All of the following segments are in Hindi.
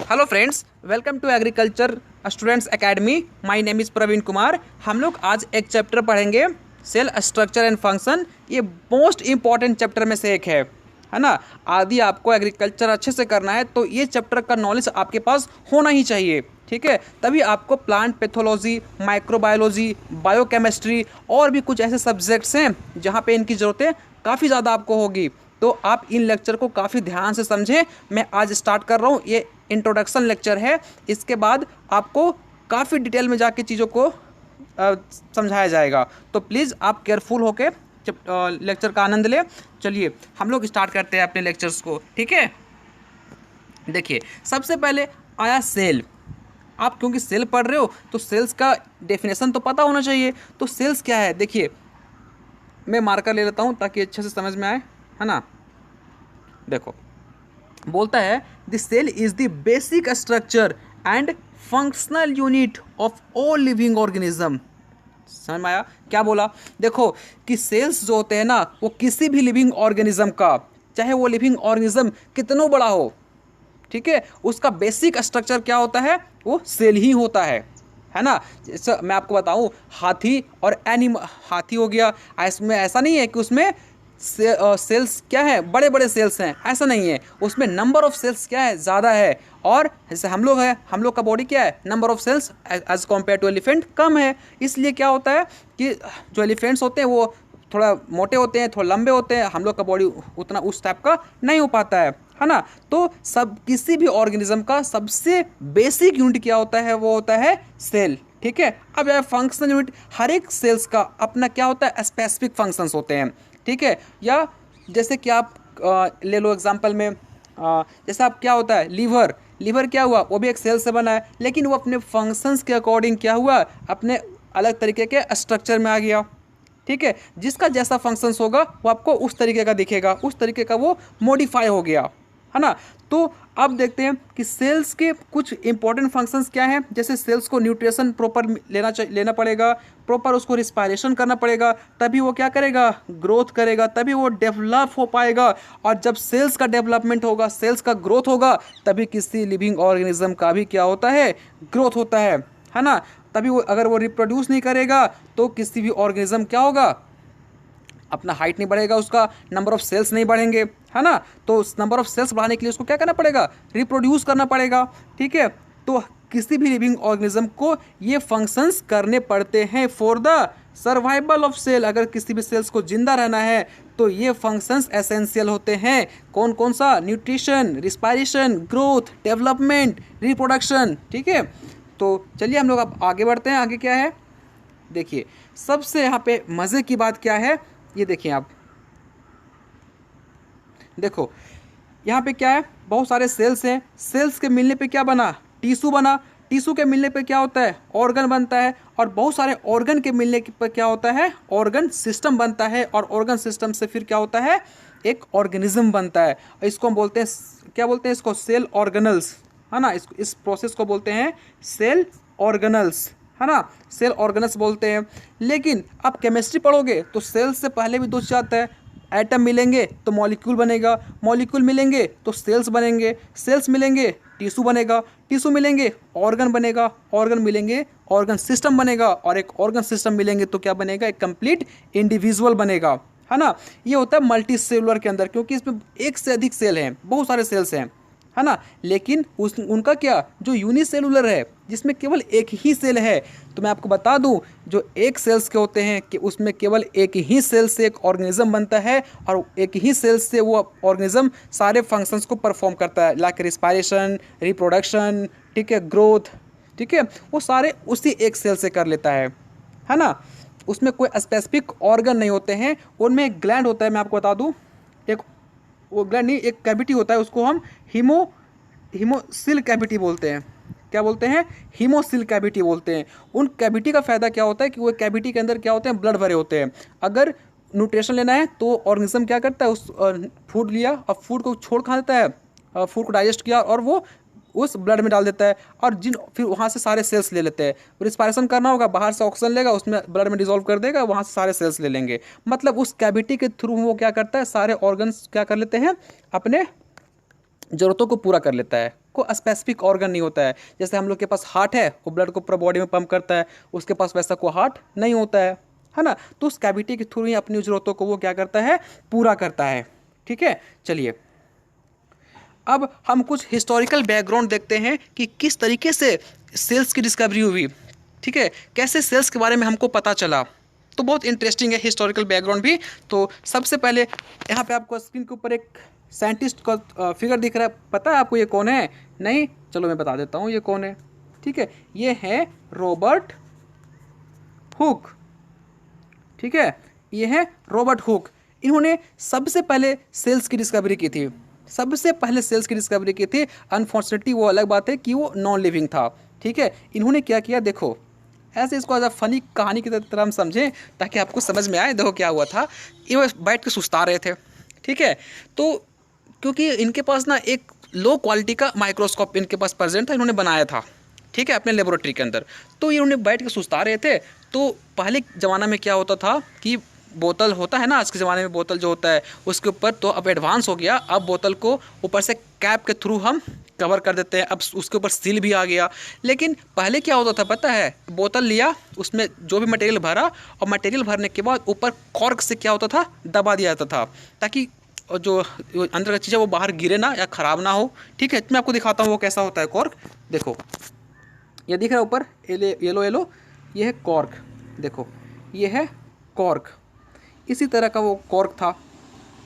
Hello friends, welcome to agriculture students academy. My name is Praveen Kumar. हम लोग आज एक चैप्टर पढ़ेंगे, सेल स्ट्रक्चर एंड फंक्शन। ये मोस्ट इंपॉर्टेंट चैप्टर में से एक है ना। आदि आपको एग्रीकल्चर अच्छे से करना है तो ये चैप्टर का नॉलेज आपके पास होना ही चाहिए, ठीक है। तभी आपको प्लांट पैथोलॉजी, माइक्रोबायोलॉजी, बायोकेमिस्ट्री और भी कुछ ऐसे सब्जेक्ट्स हैं जहाँ पे इनकी ज़रूरतें काफ़ी ज़्यादा आपको होगी। तो आप इन लेक्चर को काफ़ी ध्यान से समझें। मैं आज स्टार्ट कर रहा हूँ, ये इंट्रोडक्शन लेक्चर है। इसके बाद आपको काफ़ी डिटेल में जाके चीज़ों को समझाया जाएगा। तो प्लीज़ आप केयरफुल होके लेक्चर का आनंद लें। चलिए हम लोग स्टार्ट करते हैं अपने लेक्चर्स को, ठीक है। देखिए, सबसे पहले आया सेल। आप क्योंकि सेल पढ़ रहे हो तो सेल्स का डेफिनेशन तो पता होना चाहिए। तो सेल्स क्या है, देखिए मैं मार्कर ले लेता हूँ ताकि अच्छे से समझ में आए, है ना। देखो, बोलता है the cell is the basic structure and functional unit of all living organism. समझ में आया क्या बोला? देखो कि सेल्स जो होते हैं ना, वो किसी भी लिविंग ऑर्गेनिज्म का, चाहे वो लिविंग ऑर्गेनिज्म कितना बड़ा हो, ठीक है, उसका बेसिक स्ट्रक्चर क्या होता है? वो सेल ही होता है ना। जैसे मैं आपको बताऊं, हाथी और हाथी हो गया, इसमें ऐसा नहीं है कि उसमें सेल्स क्या है, बड़े बड़े सेल्स हैं, ऐसा नहीं है। उसमें नंबर ऑफ सेल्स क्या है, ज़्यादा है। और जैसे हम लोग हैं, हम लोग का बॉडी क्या है, number of cells as compare to elephant कम है। इसलिए क्या होता है कि जो एलिफेंट्स होते हैं वो थोड़ा मोटे होते हैं, थोड़ा लंबे होते हैं, हम लोग का बॉडी उतना उस टाइप का नहीं हो पाता है ना। तो सब किसी भी ऑर्गेनिज्म का सबसे बेसिक यूनिट क्या होता है, वो होता है सेल, ठीक है। अब यह फंक्शनल यूनिट, हर एक सेल्स का अपना क्या होता है, स्पेसिफिक फंक्शंस होते हैं, ठीक है। या जैसे कि आप ले लो एग्जांपल में, जैसे आप क्या होता है, लीवर। लीवर क्या हुआ, वो भी एक सेल से बना है, लेकिन वो अपने फंक्शंस के अकॉर्डिंग क्या हुआ, अपने अलग तरीके के स्ट्रक्चर में आ गया, ठीक है। जिसका जैसा फंक्शंस होगा वो आपको उस तरीके का दिखेगा, उस तरीके का वो मॉडिफाई हो गया, है ना। तो अब देखते हैं कि सेल्स के कुछ इंपॉर्टेंट फंक्शंस क्या हैं। जैसे सेल्स को न्यूट्रिशन प्रॉपर लेना पड़ेगा, प्रॉपर उसको रिस्पायरेशन करना पड़ेगा, तभी वो क्या करेगा, ग्रोथ करेगा, तभी वो डेवलप हो पाएगा। और जब सेल्स का डेवलपमेंट होगा, सेल्स का ग्रोथ होगा, तभी किसी लिविंग ऑर्गेनिज्म का भी क्या होता है, ग्रोथ होता है ना। तभी वो, अगर वो रिप्रोड्यूस नहीं करेगा तो किसी भी ऑर्गेनिज्म क्या होगा, अपना हाइट नहीं बढ़ेगा, उसका नंबर ऑफ सेल्स नहीं बढ़ेंगे, है ना। तो उस नंबर ऑफ सेल्स बढ़ाने के लिए उसको क्या करना पड़ेगा, रिप्रोड्यूस करना पड़ेगा, ठीक है। तो किसी भी लिविंग ऑर्गेनिज्म को ये फंक्शंस करने पड़ते हैं for the survival of cell. अगर किसी भी सेल्स को जिंदा रहना है तो ये फंक्शंस एसेंशियल होते हैं। कौन कौन सा? Nutrition, respiration, growth, development, reproduction, ठीक है। तो चलिए हम लोग अब आगे बढ़ते हैं। आगे क्या है, देखिए सबसे यहाँ पे मज़े की बात क्या है, ये देखिए आप, देखो यहाँ पे क्या है, बहुत सारे सेल्स हैं। सेल्स के मिलने पे क्या बना, टिश्यू बना। टिश्यू के मिलने पे क्या होता है, ऑर्गन बनता है। और बहुत सारे ऑर्गन के मिलने पर क्या होता है, ऑर्गन सिस्टम बनता है। और ऑर्गन सिस्टम से फिर क्या होता है, एक ऑर्गेनिज्म बनता है। इसको हम बोलते हैं, क्या बोलते हैं इसको, सेल ऑर्गेनल्स, है ना। इस प्रोसेस को बोलते हैं सेल ऑर्गेनल्स, है ना, सेल ऑर्गेनल्स बोलते हैं। लेकिन आप केमिस्ट्री पढ़ोगे तो सेल से पहले भी दो चीज़ आता है। एटम मिलेंगे तो मॉलिक्यूल बनेगा, मॉलिक्यूल मिलेंगे तो सेल्स बनेंगे, सेल्स मिलेंगे टिश्यू बनेगा, टिश्यू मिलेंगे ऑर्गन बनेगा, ऑर्गन मिलेंगे ऑर्गन सिस्टम बनेगा, और एक ऑर्गन सिस्टम मिलेंगे तो क्या बनेगा, एक कंप्लीट इंडिविजुअल बनेगा, है ना। ये होता है मल्टी सेलुलर के अंदर, क्योंकि इसमें एक से अधिक सेल हैं, बहुत सारे सेल्स हैं, है ना। लेकिन उनका क्या, जो यूनिसेलुलर है, जिसमें केवल एक ही सेल है। तो मैं आपको बता दूं, जो एक सेल्स के होते हैं कि उसमें केवल एक ही सेल से एक ऑर्गेनिज्म बनता है, और एक ही सेल से वो ऑर्गेनिज्म सारे फंक्शंस को परफॉर्म करता है, लाइक रिस्पायरेशन, रिप्रोडक्शन, ठीक है, ग्रोथ, ठीक है, वो सारे उसी एक सेल से कर लेता है ना। उसमें कोई स्पेसिफिक ऑर्गन नहीं होते हैं। उनमें एक ग्लैंड होता है, मैं आपको बता दूँ, एक, वो ग्लैंड नहीं, एक कैविटी होता है, उसको हम हीमोसिल कैविटी बोलते हैं। क्या बोलते हैं, हीमोसिल कैविटी बोलते हैं। उन कैविटी का फ़ायदा क्या होता है कि वो कैविटी के अंदर क्या होते हैं, ब्लड भरे होते हैं। अगर न्यूट्रिशन लेना है तो ऑर्गेनिज्म क्या करता है, उस फूड लिया और फूड को छोड़ खा देता है, फूड को डाइजेस्ट किया और वो उस ब्लड में डाल देता है। और फिर वहाँ से सारे सेल्स ले लेते हैं। रिस्पायरेशन करना होगा, बाहर से ऑक्सीजन लेगा, उसमें ब्लड में डिजोल्व कर देगा, वहाँ से सारे सेल्स ले लेंगे। मतलब उस कैविटी के थ्रू वो क्या करता है, सारे ऑर्गन्स क्या कर लेते हैं, अपने ज़रूरतों को पूरा कर लेता है। कोई स्पेसिफिक ऑर्गन नहीं होता है, जैसे हम लोग के पास हार्ट है, वो ब्लड को पूरा बॉडी में पंप करता है, उसके पास वैसा कोई हार्ट नहीं होता है ना। तो उस कैविटी के थ्रू ही अपनी ज़रूरतों को वो क्या करता है, पूरा करता है। ठीक है, चलिए अब हम कुछ हिस्टोरिकल बैकग्राउंड देखते हैं कि किस तरीके से सेल्स की डिस्कवरी हुई। ठीक है, कैसे सेल्स के बारे में हमको पता चला, तो बहुत इंटरेस्टिंग है हिस्टोरिकल बैकग्राउंड भी। तो सबसे पहले यहाँ पे आपको स्क्रीन के ऊपर एक साइंटिस्ट का फिगर दिख रहा है, पता है आपको ये कौन है? नहीं, चलो मैं बता देता हूँ ये कौन है। ठीक है, ये है रॉबर्ट हुक। ठीक है, ये है रॉबर्ट हुक। इन्होंने सबसे पहले सेल्स की डिस्कवरी की थी, सबसे पहले सेल्स की डिस्कवरी की थी। अनफॉर्चुनेटली वो अलग बात है कि वो नॉन लिविंग था। ठीक है, इन्होंने क्या किया, देखो ऐसे इसको एज अ फनी कहानी की तरह हम समझें ताकि आपको समझ में आए। देखो क्या हुआ था, ये बैठ के सुस्ता रहे थे। ठीक है, तो क्योंकि इनके पास ना एक लो क्वालिटी का माइक्रोस्कोप इनके पास प्रेजेंट था, इन्होंने बनाया था। ठीक है, अपने लेबोरेटरी के अंदर। तो इन्होंने बैठ के सुस्ता रहे थे। तो पहले ज़माना में क्या होता था कि बोतल होता है ना, आज के ज़माने में बोतल जो होता है उसके ऊपर, तो अब एडवांस हो गया, अब बोतल को ऊपर से कैप के थ्रू हम कवर कर देते हैं, अब उसके ऊपर सील भी आ गया। लेकिन पहले क्या होता था पता है, बोतल लिया, उसमें जो भी मटेरियल भरा, और मटेरियल भरने के बाद ऊपर कॉर्क से क्या होता था, दबा दिया जाता था, ताकि जो अंदर का चीज़ है वो बाहर गिरे ना या ख़राब ना हो। ठीक है, मैं आपको दिखाता हूँ वो कैसा होता है कॉर्क। देखो ये दिख रहा है ऊपर येलो येलो, ये है कॉर्क। देखो ये है कॉर्क, इसी तरह का वो कॉर्क था।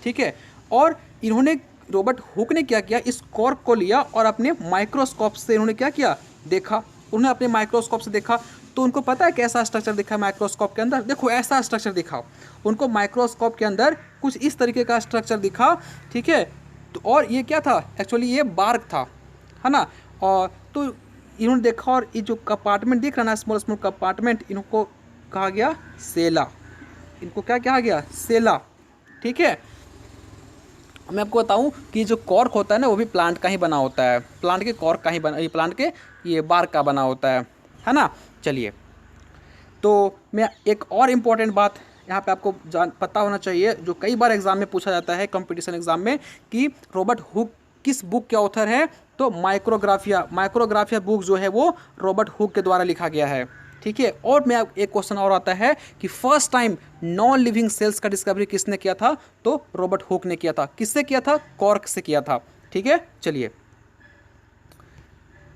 ठीक है, और इन्होंने रॉबर्ट हुक ने क्या किया, इस कॉर्क को लिया और अपने माइक्रोस्कोप से इन्होंने क्या किया, देखा। उन्होंने अपने माइक्रोस्कोप से देखा, तो उनको पता है कैसा स्ट्रक्चर दिखा माइक्रोस्कोप के अंदर। देखो ऐसा स्ट्रक्चर दिखा उनको माइक्रोस्कोप के अंदर, कुछ इस तरीके का स्ट्रक्चर दिखा। ठीक है, तो और ये क्या था, एक्चुअली ये बार्क था, है ना। और तो इन्होंने देखा, और ये जो कंपार्टमेंट दिख रहा ना, स्मॉल स्मॉल कंपार्टमेंट, इनको कहा गया सेला। इनको क्या कहा गया, सेला। ठीक है, मैं आपको बताऊं कि जो कॉर्क होता है ना, वो भी प्लांट का ही बना होता है, प्लांट के कॉर्क का ही बना, ये प्लांट के ये बार्क का बना होता है ना। चलिए, तो मैं एक और इम्पॉर्टेंट बात यहाँ पे आपको पता होना चाहिए, जो कई बार एग्जाम में पूछा जाता है, कंपटीशन एग्जाम में, कि रॉबर्ट हुक किस बुक के ऑथर है। तो माइक्रोग्राफिया बुक जो है वो रॉबर्ट हुक के द्वारा लिखा गया है। ठीक है, और मैं एक क्वेश्चन और आता है कि first time non living cells का डिस्कवरी किसने किया था, तो रॉबर्ट हुक ने किया था। किससे किया था, कॉर्क से किया था। ठीक है, चलिए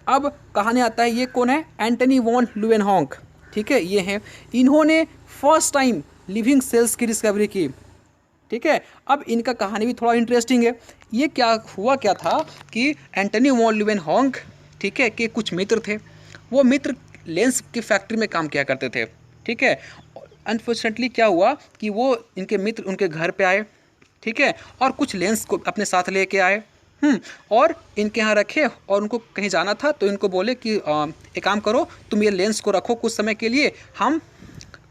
अब कहानी आता है, ये कौन है, एंटनी वॉन ल्यूवेनहॉक। ठीक है, ये हैं, इन्होंने फर्स्ट टाइम लिविंग सेल्स की डिस्कवरी की। ठीक है, अब इनका कहानी भी थोड़ा इंटरेस्टिंग है। ये क्या हुआ, क्या था कि एंटनी वॉन ल्यूवेनहॉक, ठीक है, के कुछ मित्र थे। वो मित्र लेंस की फैक्ट्री में काम किया करते थे। ठीक है, अनफॉर्चुनेटली क्या हुआ कि वो इनके मित्र उनके घर पे आए। ठीक है, और कुछ लेंस को अपने साथ लेके आए। और इनके यहाँ रखे, और उनको कहीं जाना था, तो इनको बोले कि एक काम करो, तुम ये लेंस को रखो कुछ समय के लिए, हम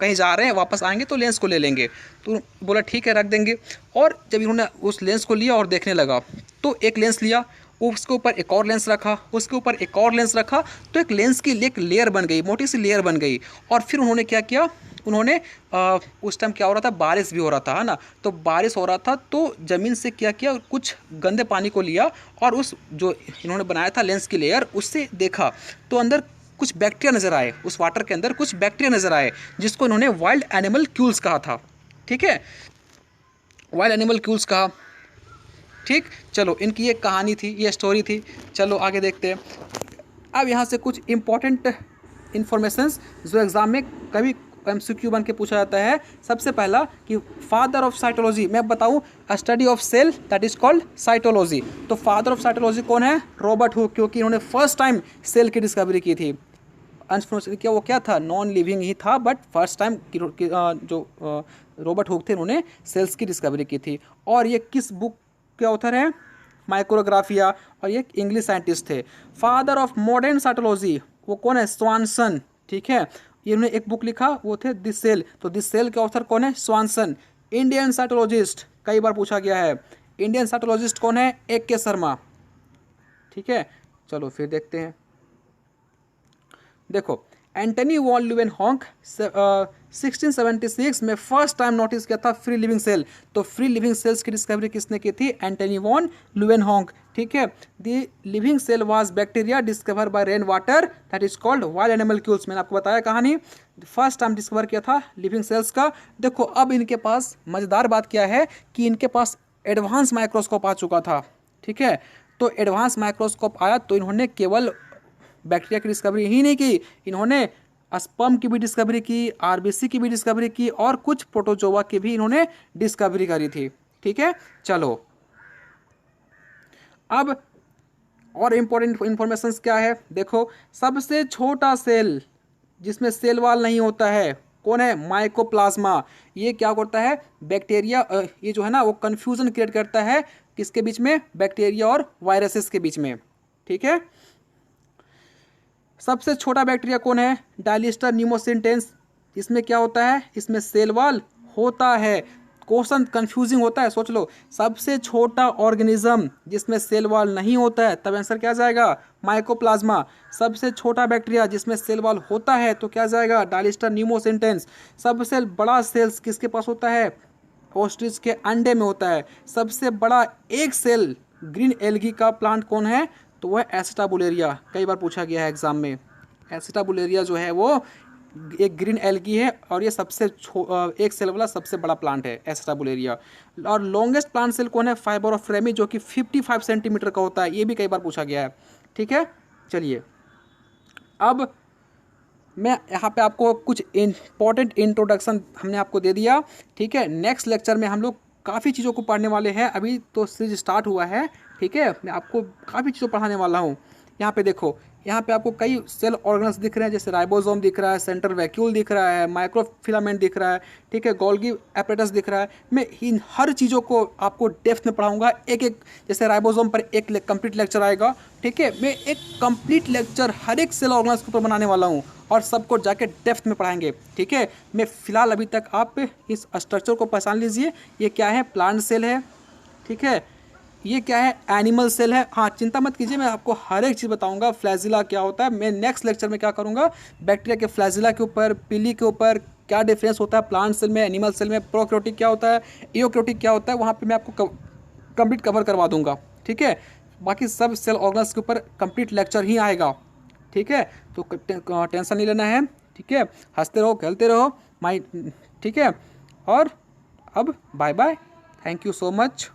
कहीं जा रहे हैं, वापस आएंगे तो लेंस को ले लेंगे। तो बोला ठीक है, रख देंगे। और जब इन्होंने उस लेंस को लिया और देखने लगा, तो एक लेंस लिया, उसके ऊपर एक और लेंस रखा, उसके ऊपर एक और लेंस रखा, तो एक लेंस की एक लेयर बन गई, मोटी सी लेयर बन गई। और फिर उन्होंने क्या किया, उन्होंने उस टाइम क्या हो रहा था, बारिश भी हो रहा था, है ना। तो बारिश हो रहा था, तो ज़मीन से क्या किया, कुछ गंदे पानी को लिया, और उस जो इन्होंने बनाया था लेंस की लेयर, उससे देखा, तो अंदर कुछ बैक्टीरिया नज़र आए, उस वाटर के अंदर कुछ बैक्टीरिया नज़र आए, जिसको इन्होंने वाइल्ड एनिमल क्यूल्स कहा था। ठीक है, वाइल्ड एनिमल क्यूल्स कहा। ठीक, चलो इनकी ये कहानी थी, ये स्टोरी थी। चलो आगे देखते हैं। अब यहाँ से कुछ इंपॉर्टेंट इन्फॉर्मेशंस जो एग्ज़ाम में कभी MCQ बन के पूछा जाता है। सबसे पहला कि फादर ऑफ साइटोलॉजी, मैं बताऊँ, study of cell that is called cytology. तो फादर ऑफ साइटोलॉजी कौन है, रॉबर्ट हुक, क्योंकि इन्होंने फर्स्ट टाइम सेल की डिस्कवरी की थी। अनफॉर्चुनेटली क्या वो क्या था, नॉन लिविंग ही था, बट फर्स्ट टाइम जो रॉबर्ट हुक थे, उन्होंने सेल्स की डिस्कवरी की थी। और ये किस बुक के ऑथर हैं, माइक्रोग्राफिया, और ये इंग्लिश साइंटिस्ट थे। फादर ऑफ मॉडर्न साइटोलॉजी वो कौन है, स्वानसन। ठीक है, ये उन्होंने एक बुक लिखा, वो थे दिस सेल। तो दिस सेल के ऑथर कौन है, स्वानसन। इंडियन साइटोलॉजिस्ट, कई बार पूछा गया है, इंडियन साइटोलॉजिस्ट कौन है, AK शर्मा। ठीक है, चलो फिर देखते हैं। देखो, एंटनी वॉन ल्यूवेनहॉक 1676 में फर्स्ट टाइम नोटिस किया था फ्री लिविंग सेल। तो फ्री लिविंग सेल्स की डिस्कवरी किसने की थी? Antony von Leeuwenhoek. ठीक है, the living cell was bacteria discover by rain water that is called wild animalcules. मैंने आपको बताया कहानी, फर्स्ट टाइम डिस्कवर किया था लिविंग सेल्स का। देखो अब इनके पास मज़ेदार बात क्या है कि इनके पास एडवांस माइक्रोस्कोप आ चुका था। ठीक है, तो एडवांस माइक्रोस्कोप आया तो इन्होंने केवल बैक्टीरिया की डिस्कवरी ही नहीं की, इन्होंने स्पर्म की भी डिस्कवरी की, आरबीसी की भी डिस्कवरी की और कुछ प्रोटोजोआ की भी इन्होंने डिस्कवरी करी थी। ठीक है, चलो अब और इम्पोर्टेंट इंफॉर्मेशन क्या है, देखो सबसे छोटा सेल जिसमें सेल वाल नहीं होता है कौन है? माइकोप्लाज्मा। ये क्या करता है? बैक्टीरिया ये जो है ना वो कंफ्यूजन क्रिएट करता है किसके बीच में? बैक्टीरिया और वायरसेस के बीच में। ठीक है, सबसे छोटा बैक्टीरिया कौन है? डायलिस्टर न्यूमोसिंटेंस। इसमें क्या होता है? इसमें सेल वाल होता है। क्वेश्चन कंफ्यूजिंग होता है, सोच लो, सबसे छोटा ऑर्गेनिज्म जिसमें सेल वाल नहीं होता है, तब आंसर क्या जाएगा? माइकोप्लाज्मा। सबसे छोटा बैक्टीरिया जिसमें सेल वाल होता है तो क्या जाएगा? डायलिस्टर न्यूमोसिंटेंस। सबसे बड़ा सेल्स किसके पास होता है? ऑस्ट्रिच के अंडे में होता है। सबसे बड़ा एक सेल ग्रीन एल्गी का प्लांट कौन है? तो वह एसिटाबुलेरिया। कई बार पूछा गया है एग्जाम में। एसिटाबुलेरिया जो है वो एक ग्रीन एल्गी है और ये सबसे एक सेल वाला सबसे बड़ा प्लांट है एसिटाबुलेरिया। और लॉन्गेस्ट प्लांट सेल कौन है? फाइबर ऑफ रेमी, जो कि 55 सेंटीमीटर का होता है। ये भी कई बार पूछा गया है। ठीक है, चलिए अब मैं यहाँ पे आपको कुछ इंपॉर्टेंट इंट्रोडक्शन हमने आपको दे दिया। ठीक है, नेक्स्ट लेक्चर में हम लोग काफ़ी चीज़ों को पढ़ने वाले हैं। अभी तो सीरीज स्टार्ट हुआ है। ठीक है, मैं आपको काफ़ी चीज़ों पढ़ाने वाला हूँ। यहाँ पे देखो, यहाँ पे आपको कई सेल ऑर्गन्स दिख रहे हैं, जैसे राइबोसोम दिख रहा है, सेंट्रल वैक्यूल दिख रहा है, माइक्रोफिलामेंट दिख रहा है। ठीक है, गोल्गी एपरेटस दिख रहा है। मैं इन हर चीज़ों को आपको डेप्थ में पढ़ाऊंगा, एक एक। जैसे राइबोसोम पर एक कंप्लीट लेक्चर आएगा। ठीक है, मैं एक कंप्लीट लेक्चर हर एक सेल ऑर्गन्स के ऊपर बनाने वाला हूँ और सबको जाके डेप्थ में पढ़ाएंगे। ठीक है, मैं फिलहाल अभी तक आप इस स्ट्रक्चर को पहचान लीजिए। ये क्या है? प्लांट सेल है। ठीक है, ये क्या है? एनिमल सेल है। हाँ, चिंता मत कीजिए, मैं आपको हर एक चीज़ बताऊंगा। फ्लैजिला क्या होता है, मैं नेक्स्ट लेक्चर में क्या करूंगा, बैक्टीरिया के फ्लैजिला के ऊपर, पिली के ऊपर, क्या डिफरेंस होता है प्लांट सेल में, एनिमल सेल में, प्रोकैरियोटिक क्या होता है, यूकैरियोटिक क्या होता है, वहाँ पे मैं आपको कंप्लीट कवर करवा दूंगा। ठीक है, बाकी सब सेल ऑर्गन्स के ऊपर कंप्लीट लेक्चर ही आएगा। ठीक है, तो टेंशन नहीं लेना है। ठीक है, हंसते रहो, खेलते रहो माइंड। ठीक है, और अब bye bye, thank you so much.